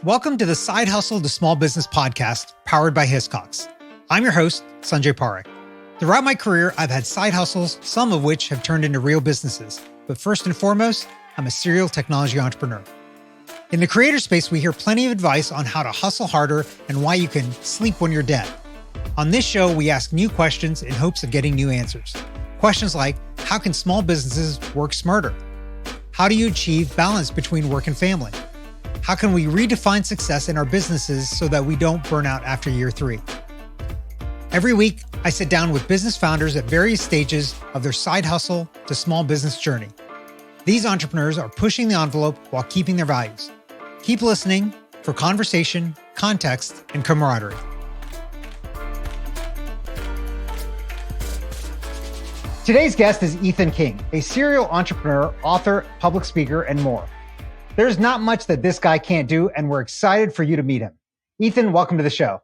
Welcome to the Side Hustle to Small Business podcast powered by Hiscox. I'm your host, Sanjay Parekh. Throughout my career, I've had side hustles, some of which have turned into real businesses. But first and foremost, I'm a serial technology entrepreneur. In the creator space, we hear plenty of advice on how to hustle harder and why you can sleep when you're dead. On this show, we ask new questions in hopes of getting new answers. Questions like, how can small businesses work smarter? How do you achieve balance between work and family? How can we redefine success in our businesses so that we don't burn out after year 3? Every week, I sit down with business founders at various stages of their side hustle to small business journey. These entrepreneurs are pushing the envelope while keeping their values. Keep listening for conversation, context, and camaraderie. Today's guest is Ethan King, a serial entrepreneur, author, public speaker, and more. There's not much that this guy can't do, and we're excited for you to meet him. Ethan, welcome to the show.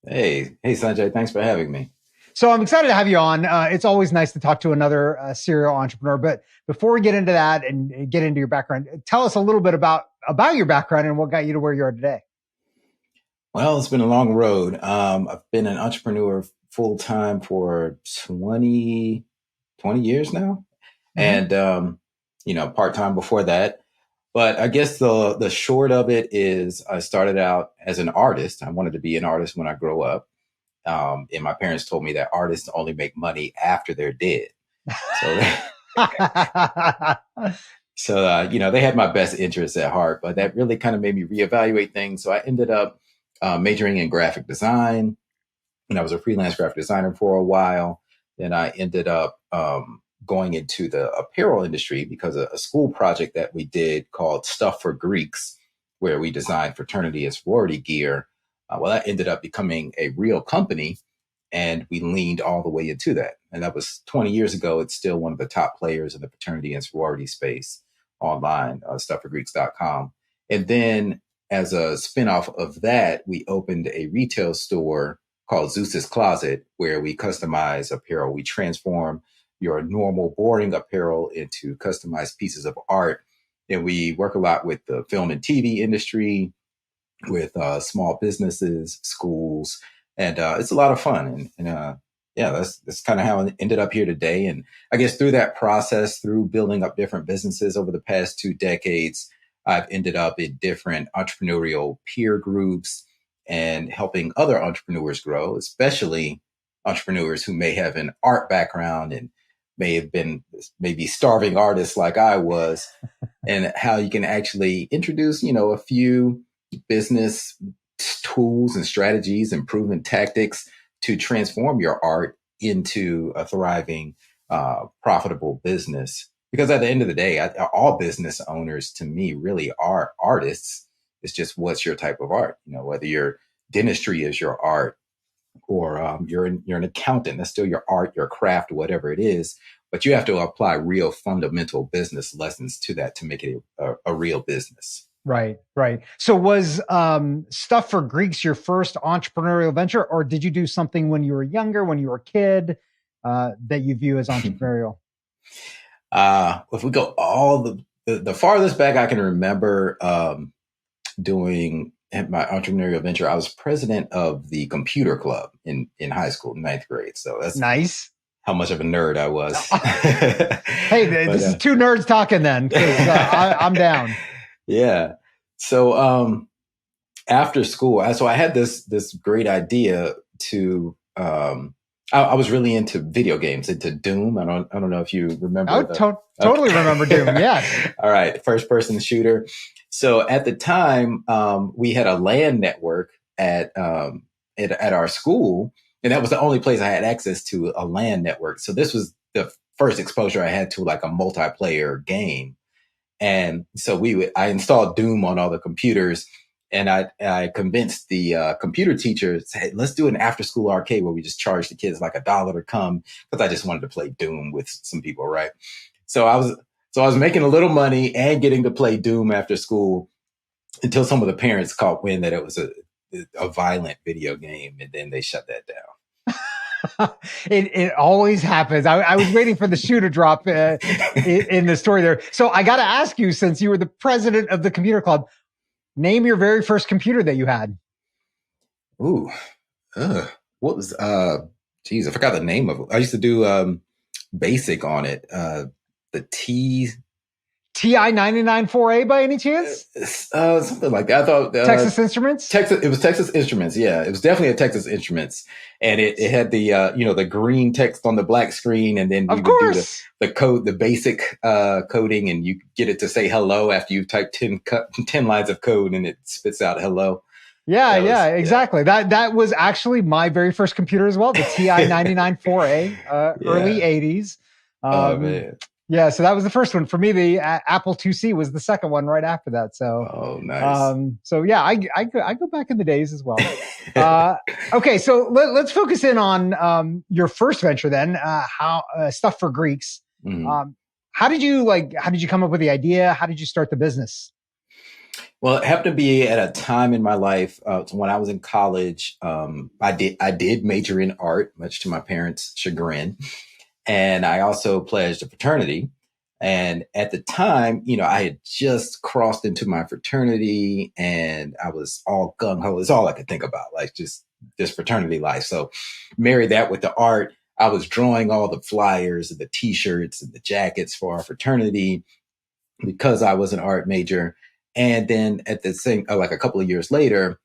Hey, Sanjay, thanks for having me. So I'm excited to have you on. It's always nice to talk to another serial entrepreneur. But before we get into that and get into your background, tell us a little bit about your background and what got you to where you are today. Well, it's been a long road. I've been an entrepreneur full-time for 20 years now. Mm-hmm. And, part-time before that. But I guess the short of it is I started out as an artist. I wanted to be an artist when I grow up. And my parents told me that artists only make money after they're dead. So, they had my best interests at heart, but that really kind of made me reevaluate things. So I ended up majoring in graphic design, and I was a freelance graphic designer for a while. Then I ended up going into the apparel industry because of a school project that we did called Stuff for Greeks, where we designed fraternity and sorority gear. That ended up becoming a real company, and we leaned all the way into that. And that was 20 years ago. It's still one of the top players in the fraternity and sorority space online, stuffforgreeks.com. And then as a spinoff of that, we opened a retail store called Zeus Closet, where we customize apparel. We transform your normal boring apparel into customized pieces of art. And we work a lot with the film and TV industry, with small businesses, schools, and it's a lot of fun. And that's kind of how I ended up here today. And I guess through that process, through building up different businesses over the past 2 decades, I've ended up in different entrepreneurial peer groups and helping other entrepreneurs grow, especially entrepreneurs who may have an art background and may have been maybe starving artists like I was, and how you can actually introduce, a few business tools and strategies and proven tactics to transform your art into a thriving, profitable business. Because at the end of the day, all business owners to me really are artists. It's just what's your type of art, whether your dentistry is your art, or you're an accountant, that's still your art, your craft, whatever it is. But you have to apply real fundamental business lessons to that to make it a real business. Right. So was Stuff for Greeks your first entrepreneurial venture, or did you do something when you were younger, when you were a kid, that you view as entrepreneurial? If we go all the farthest back I can remember doing my entrepreneurial venture, I was president of the computer club in high school, 9th grade. So that's nice. How much of a nerd I was. Hey, this is 2 nerds talking then. I'm down. Yeah. So after school, I had this great idea to. I was really into video games, into Doom. I don't know if you remember. Totally remember Doom. Yes. All right, first person shooter. So at the time, we had a LAN network at our school, and that was the only place I had access to a LAN network. So this was the first exposure I had to like a multiplayer game. And so I installed Doom on all the computers, and I convinced the computer teacher, hey, let's do an after school arcade where we just charge the kids like $1 to come, because I just wanted to play Doom with some people, right? So I was making a little money and getting to play Doom after school until some of the parents caught wind that it was a violent video game, and then they shut that down. It always happens. I was waiting for the shoe to drop in the story there. So I got to ask you, since you were the president of the computer club, Name your very first computer that you had. Ooh, what was geez, I forgot the name of it. I used to do basic on it. The T TI 994A by any chance? something like that. I thought Texas Instruments? Texas. It was Texas Instruments. Yeah, it was definitely a Texas Instruments, and it had the the green text on the black screen, and then we Of would do course. the code, the basic coding, and you get it to say hello after you type 10 lines of code, and it spits out hello. Yeah, That yeah, was yeah, exactly. That was actually my very first computer as well, the TI 994A, early yeah. 80s. Oh Um, man. yeah, so that was the first one. For me, the Apple IIc was the second one right after that. Oh, nice. So yeah, I go back in the days as well. Uh, okay, so let's focus in on your first venture then. How Stuff for Greeks. Mhm. Um, how did you come up with the idea? How did you start the business? Well, it happened to be at a time in my life when I was in college. I did major in art, much to my parents' chagrin, and I also pledged a fraternity. And at the time, I had just crossed into my fraternity, and I was all gung ho. It's all I could think about, like just this fraternity life. So, marry that with the art. I was drawing all the flyers and the T-shirts and the jackets for our fraternity because I was an art major. And then at the same, like a couple of years later,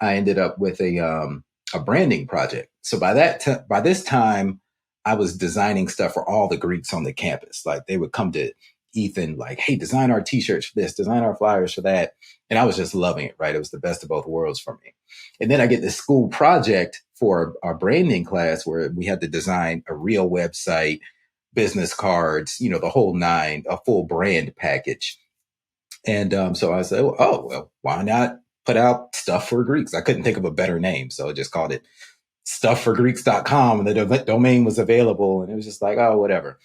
I ended up with a branding project. So by this time, I was designing stuff for all the Greeks on the campus. Like they would come to Ethan, like, "Hey, design our T-shirts for this, design our flyers for that," and I was just loving it. Right, it was the best of both worlds for me. And then I get this school project for our branding class where we had to design a real website, business cards, the whole nine, a full brand package. And so I said, "Oh, well, why not put out Stuff for Greeks?" I couldn't think of a better name. So I just called it stuffforgreeks.com. And the domain was available. And it was just like, oh, whatever.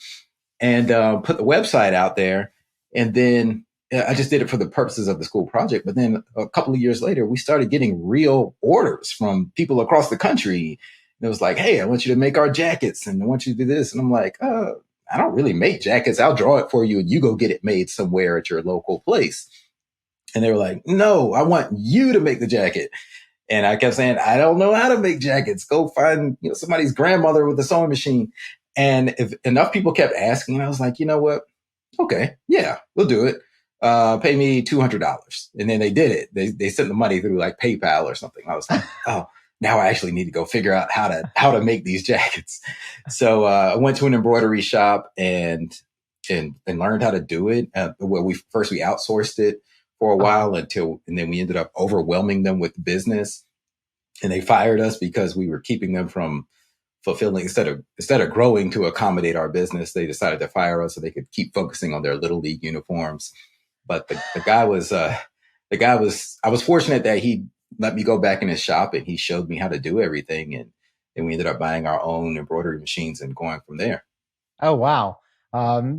And put the website out there. And then I just did it for the purposes of the school project. But then a couple of years later, we started getting real orders from people across the country. And it was like, "Hey, I want you to make our jackets and I want you to do this." And I'm like, "I don't really make jackets. I'll draw it for you and you go get it made somewhere at your local place." And they were like, "No, I want you to make the jacket." And I kept saying, "I don't know how to make jackets. Go find somebody's grandmother with a sewing machine." And if enough people kept asking, I was like, "You know what? Okay, yeah, we'll do it. Pay me $200." And then they did it. They sent the money through like PayPal or something. I was like, "Oh, now I actually need to go figure out how to make these jackets." So I went to an embroidery shop and learned how to do it. Well, we outsourced it for a Uh-huh. while and then we ended up overwhelming them with business, and they fired us because we were keeping them from fulfilling instead of growing to accommodate our business. They decided to fire us so they could keep focusing on their little league uniforms. But the guy was I was fortunate that he let me go back in his shop and he showed me how to do everything, and we ended up buying our own embroidery machines and going from there. Oh wow.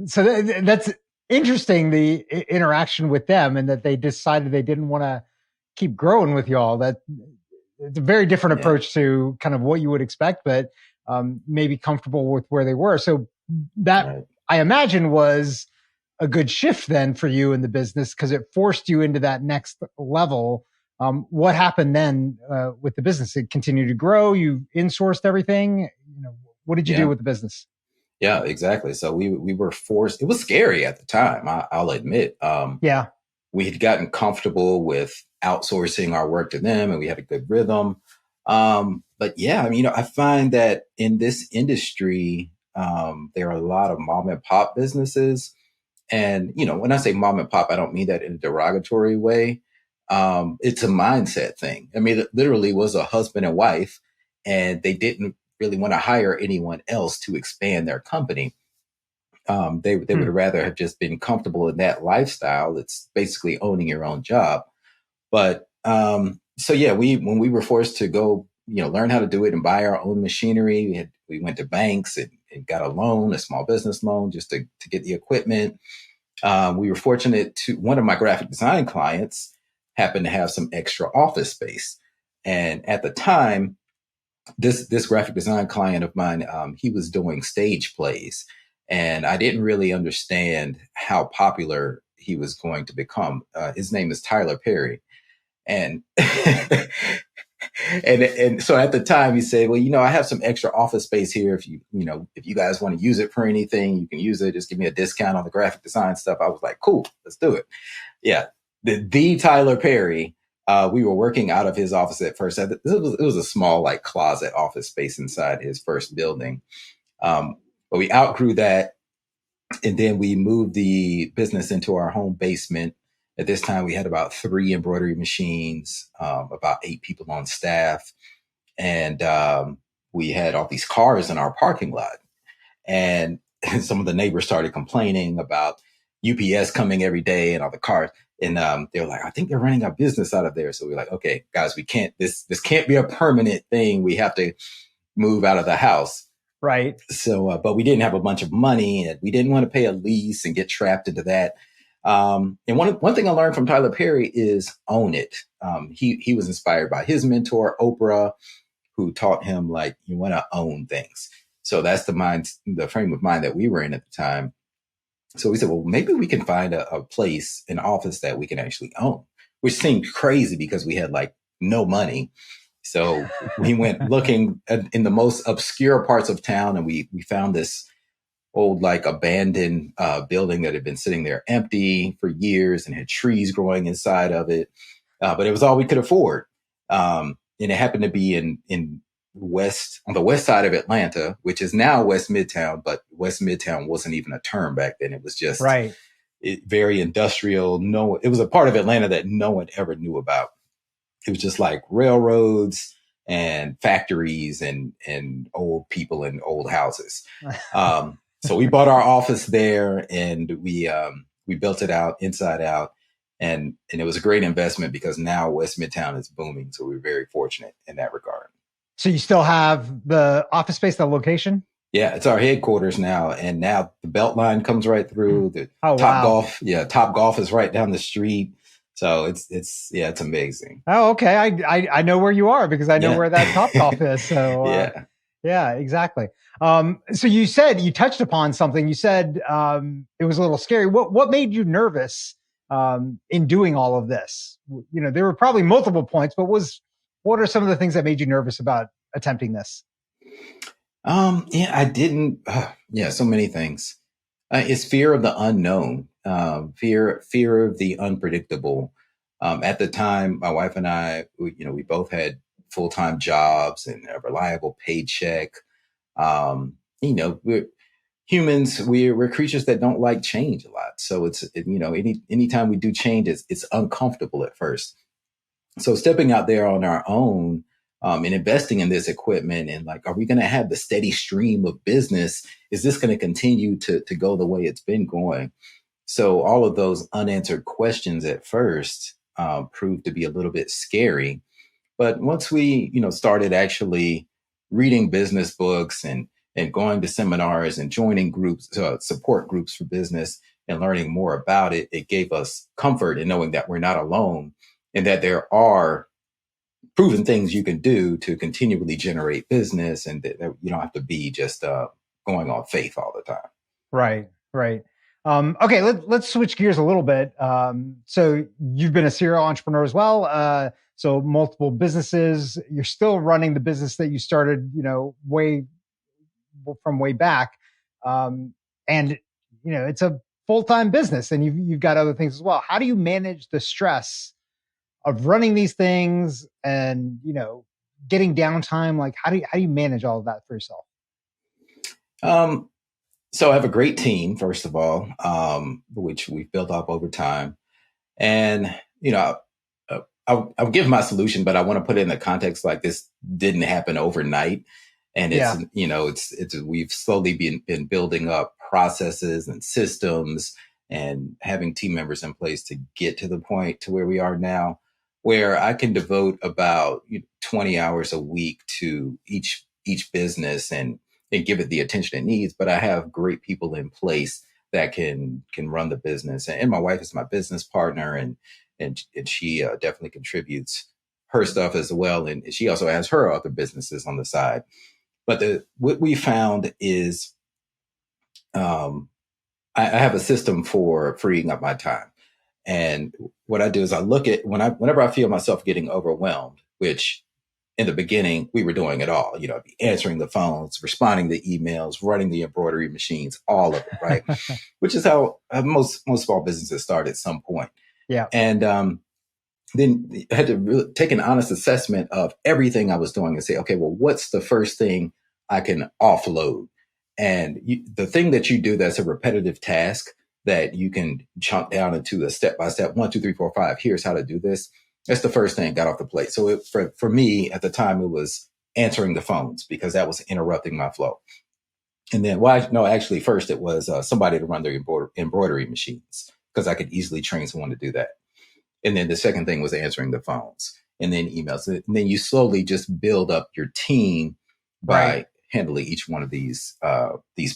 So that's interesting. The interaction with them and that they decided they didn't want to keep growing with y'all. That it's a very different Yeah, approach to kind of what you would expect, but maybe comfortable with where they were. So that right. I imagine was a good shift then for you in the business because it forced you into that next level. What happened then with the business? It continued to grow. You insourced everything. What did you do Yeah. with the business? Yeah, exactly. So we were forced. It was scary at the time. I'll admit. Yeah. We had gotten comfortable with outsourcing our work to them, and we had a good rhythm. But yeah, I mean, I find that in this industry, there are a lot of mom and pop businesses, and when I say mom and pop, I don't mean that in a derogatory way. It's a mindset thing. I mean, it literally was a husband and wife, and they didn't really want to hire anyone else to expand their company. They would Hmm. rather have just been comfortable in that lifestyle. It's basically owning your own job. But so yeah, we when we were forced to go, learn how to do it and buy our own machinery, we went to banks and got a loan, a small business loan, just to get the equipment. We were fortunate to one of my graphic design clients happened to have some extra office space, and at the time, this graphic design client of mine, he was doing stage plays, and I didn't really understand how popular he was going to become. His name is Tyler Perry, And and so at the time he said, well, I have some extra office space here. If you guys want to use it for anything, you can use it. Just give me a discount on the graphic design stuff. I was like, cool, let's do it. Yeah. The Tyler Perry, we were working out of his office at first. It was a small like closet office space inside his first building. But we outgrew that. And then we moved the business into our home basement. At this time, we had about 3 embroidery machines, about 8 people on staff. And we had all these cars in our parking lot. And some of the neighbors started complaining about UPS coming every day and all the cars. And they were like, I think they're running our business out of there. So we were like, okay, guys, we can't, this can't be a permanent thing. We have to move out of the house. Right. So, but we didn't have a bunch of money and we didn't want to pay a lease and get trapped into that. And one thing I learned from Tyler Perry is own it. He was inspired by his mentor, Oprah, who taught him like, you want to own things. So that's the frame of mind that we were in at the time. So we said, well, maybe we can find a place, an office that we can actually own, which seemed crazy because we had like no money. So we went looking in the most obscure parts of town, and we found this old, like abandoned building that had been sitting there empty for years and had trees growing inside of it. But it was all we could afford. And it happened to be on the west side of Atlanta, which is now West Midtown, but West Midtown wasn't even a term back then. It was just very industrial. It was a part of Atlanta that no one ever knew about. It was just like railroads and factories and old people in old houses. So we bought our office there and we built it out inside out. And it was a great investment because now West Midtown is booming. So we're very fortunate in that regard. So you still have the office space, the location? Yeah, it's our headquarters now. And now the Beltline comes right through. The Golf. Yeah, Top Golf is right down the street. So it's amazing. Oh, okay. I know where you are because I know where that Top Golf is. So yeah, exactly. So you said you touched upon something. You said it was a little scary. What made you nervous in doing all of this? There were probably multiple points, but what are some of the things that made you nervous about attempting this? I didn't. So many things. It's fear of the unknown. Fear of the unpredictable. At the time, my wife and I, we both had full-time jobs and a reliable paycheck. We're humans. We're creatures that don't like change a lot. So anytime we do change, it's uncomfortable at first. So stepping out there on our own and investing in this equipment and like, are we going to have the steady stream of business? Is this going to continue to go the way it's been going? So all of those unanswered questions at first proved to be a little bit scary. But once we, started actually reading business books and going to seminars and joining groups, support groups for business and learning more about it, it gave us comfort in knowing that we're not alone and that there are proven things you can do to continually generate business and that you don't have to be just going on faith all the time. Right. Okay, let's switch gears a little bit. So you've been a serial entrepreneur as well. So multiple businesses. You're still running the business that you started, way back. And it's a full-time business, and you've got other things as well. How do you manage the stress of running these things and getting downtime? Like how do you manage all of that for yourself? So I have a great team, first of all, which we've built up over time. And, I'll give my solution, but I want to put it in the context like this didn't happen overnight. And we've slowly been building up processes and systems and having team members in place to get to the point to where we are now, where I can devote about 20 hours a week to each business and give it the attention it needs. But I have great people in place that can run the business. And my wife is my business partner, and she definitely contributes her stuff as well. And she also has her other businesses on the side. But what we found is I have a system for freeing up my time. And what I do is I look at whenever I feel myself getting overwhelmed, which in the beginning we were doing it all, answering the phones, responding to emails, running the embroidery machines, all of it, right? Which is how most small businesses start at some point. Yeah. And then I had to really take an honest assessment of everything I was doing and say, okay, well, what's the first thing I can offload? And the thing that you do that's a repetitive task that you can chunk down into a step-by-step, 1, 2, 3, 4, 5, here's how to do this. That's the first thing got off the plate. So for me at the time, it was answering the phones because that was interrupting my flow. And then, actually, first it was somebody to run their embroidery machines because I could easily train someone to do that. And then the second thing was answering the phones and then emails. And then you slowly just build up your team by handling each one of these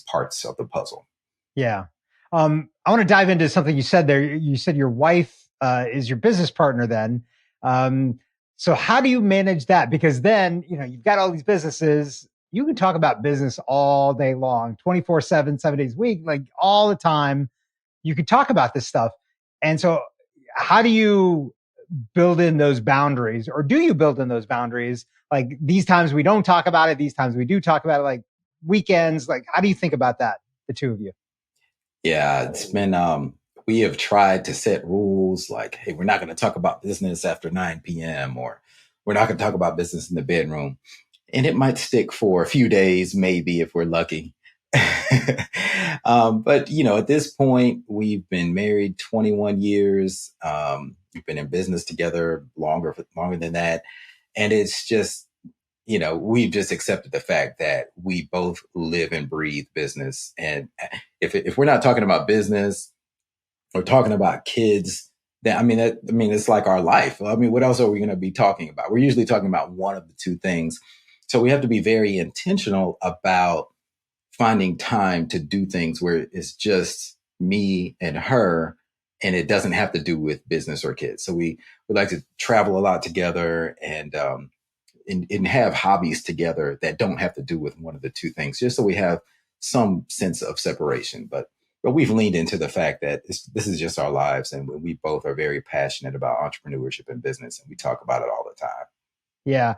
parts of the puzzle. Yeah. I want to dive into something you said there. You said your wife is your business partner then. So how do you manage that? Because then, you've got all these businesses. You can talk about business all day long, 24/7, 7 days a week, like all the time. You could talk about this stuff. And so how do you build in those boundaries, or do you build in those boundaries? Like these times we don't talk about it, these times we do talk about it, like weekends. Like, how do you think about that, the two of you? Yeah, it's been, we have tried to set rules like, hey, we're not going to talk about business after 9 p.m. or we're not going to talk about business in the bedroom. And it might stick for a few days, maybe if we're lucky. But, at this point, we've been married 21 years. We've been in business together longer than that. And it's just, we've just accepted the fact that we both live and breathe business. And if we're not talking about business or talking about kids, then, it's like our life. What else are we going to be talking about? We're usually talking about one of the two things. So we have to be very intentional about finding time to do things where it's just me and her, and it doesn't have to do with business or kids. So we like to travel a lot together and have hobbies together that don't have to do with one of the two things, just so we have some sense of separation. But we've leaned into the fact that this is just our lives, and we both are very passionate about entrepreneurship and business, and we talk about it all the time. Yeah.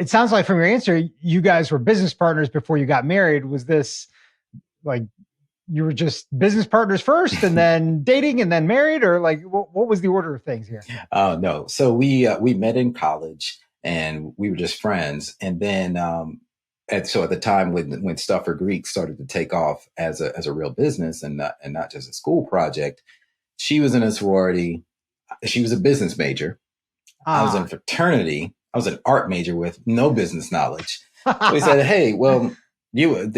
It sounds like from your answer, you guys were business partners before you got married. Was this like you were just business partners first and then dating and then married, or like what was the order of things here? No. So we met in college and we were just friends. And then at the time when Stuff for Greek started to take off as a real business and not just a school project, she was in a sorority. She was a business major. I was in fraternity. I was an art major with no business knowledge. So we said, hey, well, you want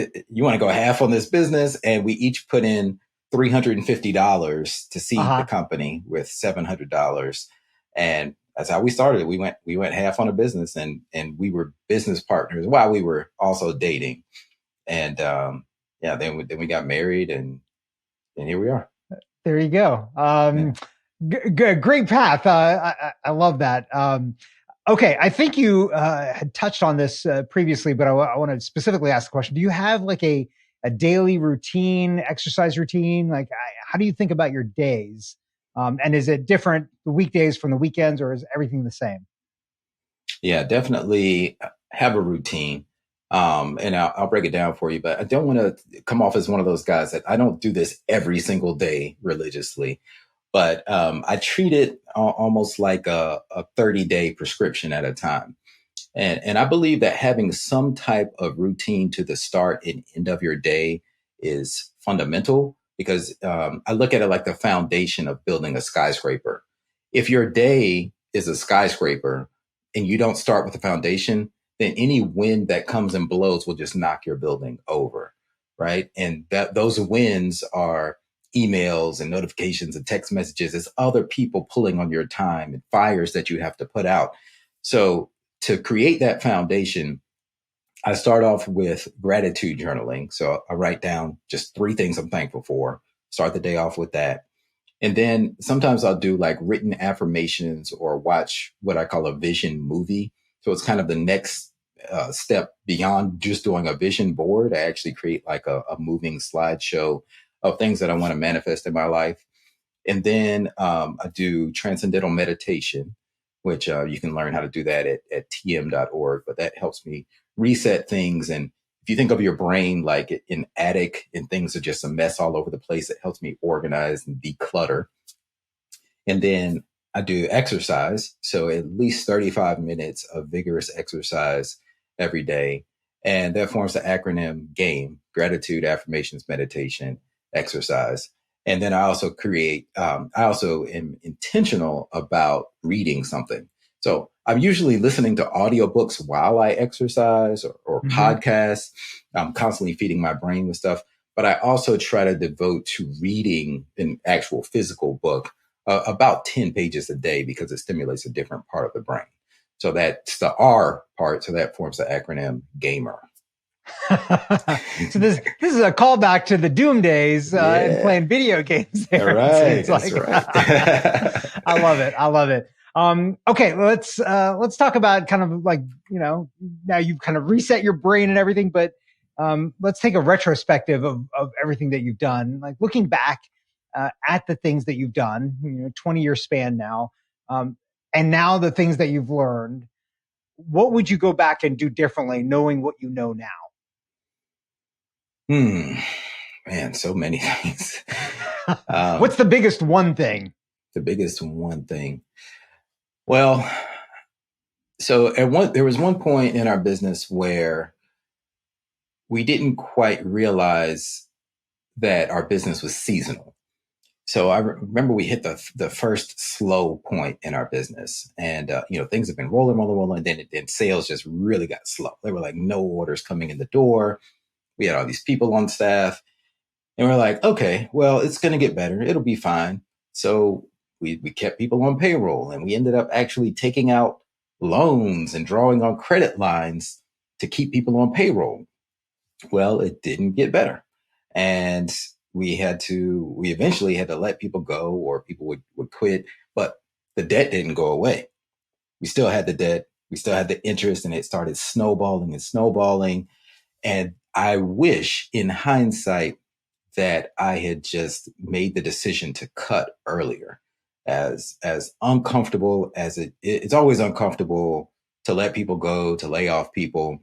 to go half on this business? And we each put in $350 to seed the company with $700. And that's how we started. We went half on a business, and we were business partners while we were also dating. And then we got married, and here we are. There you go. Great path. I love that. Okay, I think you had touched on this previously, but I want to specifically ask the question. Do you have like a daily routine, exercise routine? Like, how do you think about your days? And is it different the weekdays from the weekends, or is everything the same? Yeah, definitely have a routine. And I'll break it down for you, but I don't want to come off as one of those guys that I don't do this every single day religiously. But I treat it almost like a 30-day prescription at a time. And I believe that having some type of routine to the start and end of your day is fundamental, because I look at it like the foundation of building a skyscraper. If your day is a skyscraper and you don't start with the foundation, then any wind that comes and blows will just knock your building over, right? And those winds are emails and notifications and text messages. It's other people pulling on your time and fires that you have to put out. So to create that foundation, I start off with gratitude journaling. So I write down just 3 things I'm thankful for, start the day off with that. And then sometimes I'll do like written affirmations or watch what I call a vision movie. So it's kind of the next step beyond just doing a vision board. I actually create like a moving slideshow of things that I want to manifest in my life. And then I do transcendental meditation, which you can learn how to do that at tm.org. But that helps me reset things. And if you think of your brain like an attic and things are just a mess all over the place, it helps me organize and declutter. And then I do exercise. So at least 35 minutes of vigorous exercise every day. And that forms the acronym GAME: gratitude, affirmations, meditation, exercise. And then I also I also am intentional about reading something. So I'm usually listening to audiobooks while I exercise or podcasts. I'm constantly feeding my brain with stuff. But I also try to devote to reading an actual physical book about 10 pages a day because it stimulates a different part of the brain. So that's the R part. So that forms the acronym GAMER. So this is a callback to the Doom days and playing video games there. All right, so that's right. I love it. I love it. Okay, let's talk about kind of like, now you've kind of reset your brain and everything, but let's take a retrospective of everything that you've done. Like looking back at the things that you've done, 20-year span now, and now the things that you've learned. What would you go back and do differently, knowing what you know now? Man, so many things. What's the biggest one thing? The biggest one thing. Well, so there was one point in our business where we didn't quite realize that our business was seasonal. So I remember we hit the first slow point in our business, and things have been rolling, and then sales just really got slow. There were like no orders coming in the door. We had all these people on staff, and we're like, okay, well, it's going to get better. It'll be fine. So we kept people on payroll, and we ended up actually taking out loans and drawing on credit lines to keep people on payroll. Well, it didn't get better, and we eventually had to let people go, or people would quit, but the debt didn't go away. We still had the debt. We still had the interest, and it started snowballing and snowballing. And I wish in hindsight that I had just made the decision to cut earlier. As uncomfortable as it's always uncomfortable to let people go, to lay off people.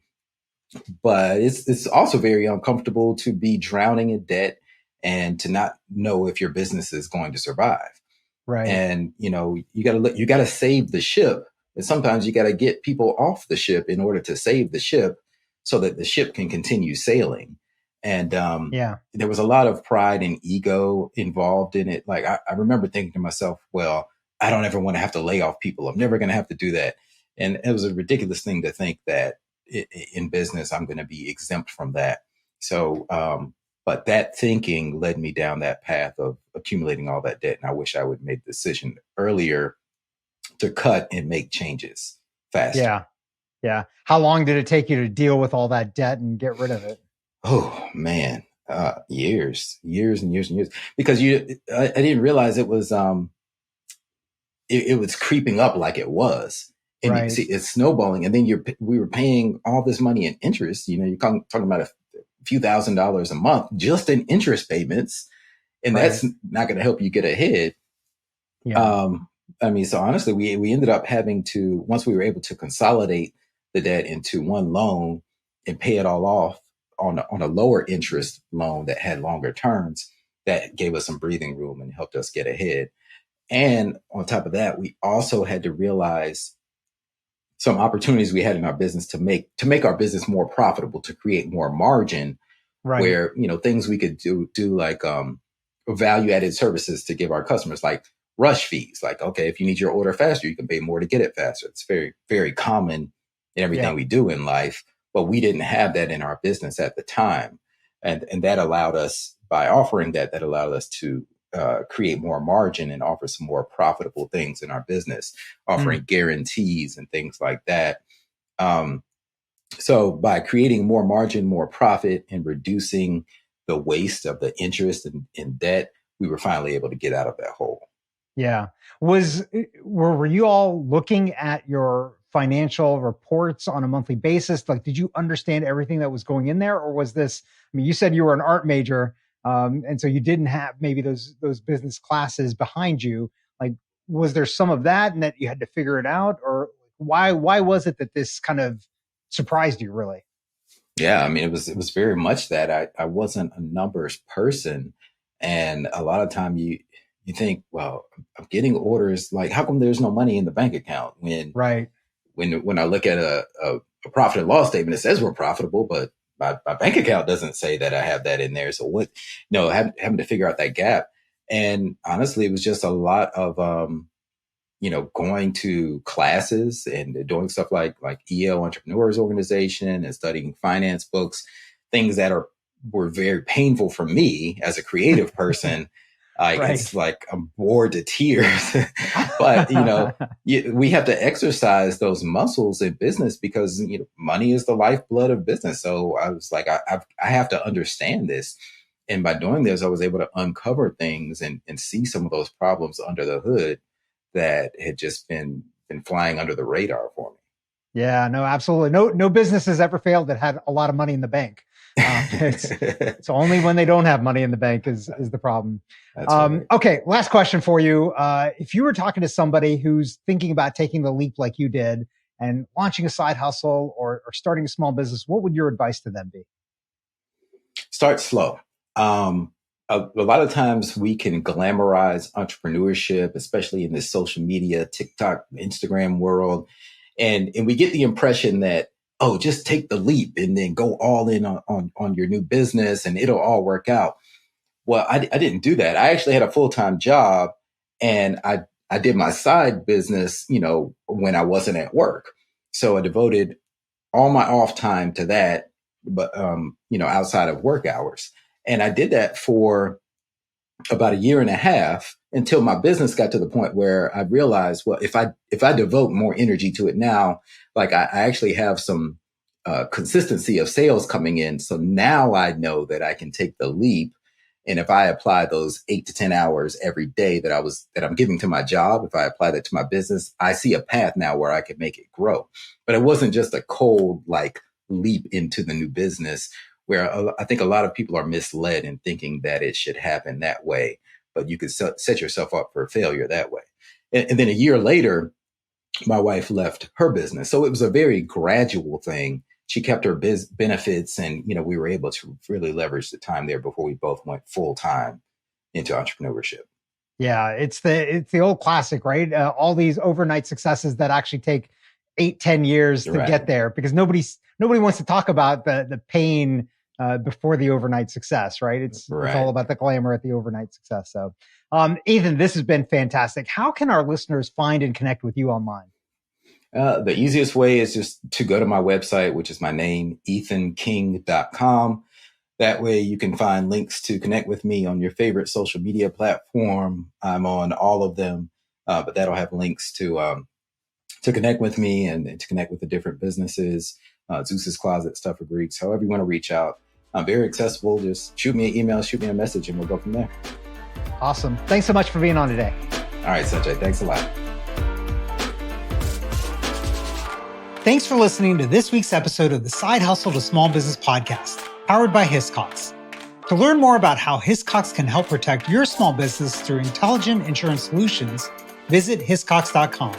But it's also very uncomfortable to be drowning in debt and to not know if your business is going to survive. Right. And you got to save the ship, and sometimes you got to get people off the ship in order to save the ship, so that the ship can continue sailing. And there was a lot of pride and ego involved in it. Like I remember thinking to myself, well, I don't ever want to have to lay off people. I'm never going to have to do that. And it was a ridiculous thing to think that in business, I'm going to be exempt from that. So, but that thinking led me down that path of accumulating all that debt. And I wish I would make the decision earlier to cut and make changes faster. Yeah. Yeah. How long did it take you to deal with all that debt and get rid of it? Oh man, years and years and years. Because I didn't realize it was it was creeping up like it was. And right. You see, it's snowballing, and then we were paying all this money in interest. You're talking about a few $1,000s a month just in interest payments, and that's not going to help you get ahead. Yeah. So honestly, we ended up having to, once we were able to consolidate the debt into one loan and pay it all off on a lower interest loan that had longer terms, that gave us some breathing room and helped us get ahead. And on top of that, we also had to realize some opportunities we had in our business to make our business more profitable, to create more margin, where, things we could do like value added services to give our customers, like rush fees. Like, okay, if you need your order faster, you can pay more to get it faster. It's very, very common in everything we do in life, but we didn't have that in our business at the time. And that allowed us, by offering that allowed us to create more margin and offer some more profitable things in our business, offering guarantees and things like that. So by creating more margin, more profit, and reducing the waste of the interest and debt, we were finally able to get out of that hole. Yeah. Were you all looking at your financial reports on a monthly basis? Like, did you understand everything that was going in there? Or was this, you said you were an art major. And so you didn't have maybe those business classes behind you. Like, was there some of that and that you had to figure it out? Or why was it that this kind of surprised you really? Yeah, I mean, it was very much that I wasn't a numbers person, and a lot of time you think, well, I'm getting orders. Like, how come there's no money in the bank account Right. when I look at a profit and loss statement, it says we're profitable, but my bank account doesn't say that I have that in there. So what? No, having to figure out that gap, and honestly, it was just a lot of going to classes and doing stuff like EL Entrepreneurs Organization and studying finance books, things that were very painful for me as a creative person. Right. It's like I'm bored to tears, but we have to exercise those muscles in business because money is the lifeblood of business. So I was like, I have to understand this. And by doing this, I was able to uncover things and see some of those problems under the hood that had just been flying under the radar for me. Yeah, no, absolutely. No business has ever failed that had a lot of money in the bank. It's only when they don't have money in the bank is the problem. That's right. Okay, last question for you. If you were talking to somebody who's thinking about taking the leap like you did and launching a side hustle or starting a small business, what would your advice to them be? Start slow. A lot of times we can glamorize entrepreneurship, especially in this social media, TikTok, Instagram world. And we get the impression that, oh, just take the leap and then go all in on your new business and it'll all work out. Well, I didn't do that. I actually had a full-time job and I did my side business, when I wasn't at work. So I devoted all my off time to that, but, outside of work hours. And I did that for about a year and a half until my business got to the point where I realized, well, if I devote more energy to it now, like I actually have some consistency of sales coming in. So now I know that I can take the leap. And if I apply those 8 to 10 hours every day that I'm giving to my job, if I apply that to my business, I see a path now where I can make it grow. But it wasn't just a cold leap into the new business, where I think a lot of people are misled in thinking that it should happen that way, but you could set yourself up for failure that way. And then a year later, my wife left her business. So it was a very gradual thing. She kept her benefits and, we were able to really leverage the time there before we both went full time into entrepreneurship. Yeah, it's the old classic, right? All these overnight successes that actually take 8-10 years to get there because nobody wants to talk about the pain before the overnight success, right? It's all about the glamour at the overnight success. So, Ethan, this has been fantastic. How can our listeners find and connect with you online? The easiest way is just to go to my website, which is my name, ethanking.com. That way you can find links to connect with me on your favorite social media platform. I'm on all of them, but that'll have links to connect with me and to connect with the different businesses, Zeus's Closet, Stuff for Greeks, however you want to reach out. I'm very accessible. Just shoot me an email, shoot me a message, and we'll go from there. Awesome. Thanks so much for being on today. All right, Sanjay. Thanks a lot. Thanks for listening to this week's episode of the Side Hustle to Small Business podcast, powered by Hiscox. To learn more about how Hiscox can help protect your small business through intelligent insurance solutions, visit hiscox.com.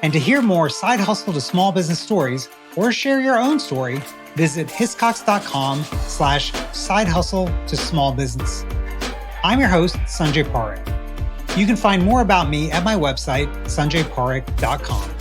And to hear more Side Hustle to Small Business stories or share your own story, visit hiscox.com/side hustle to small business. I'm your host, Sanjay Parekh. You can find more about me at my website, sanjayparekh.com.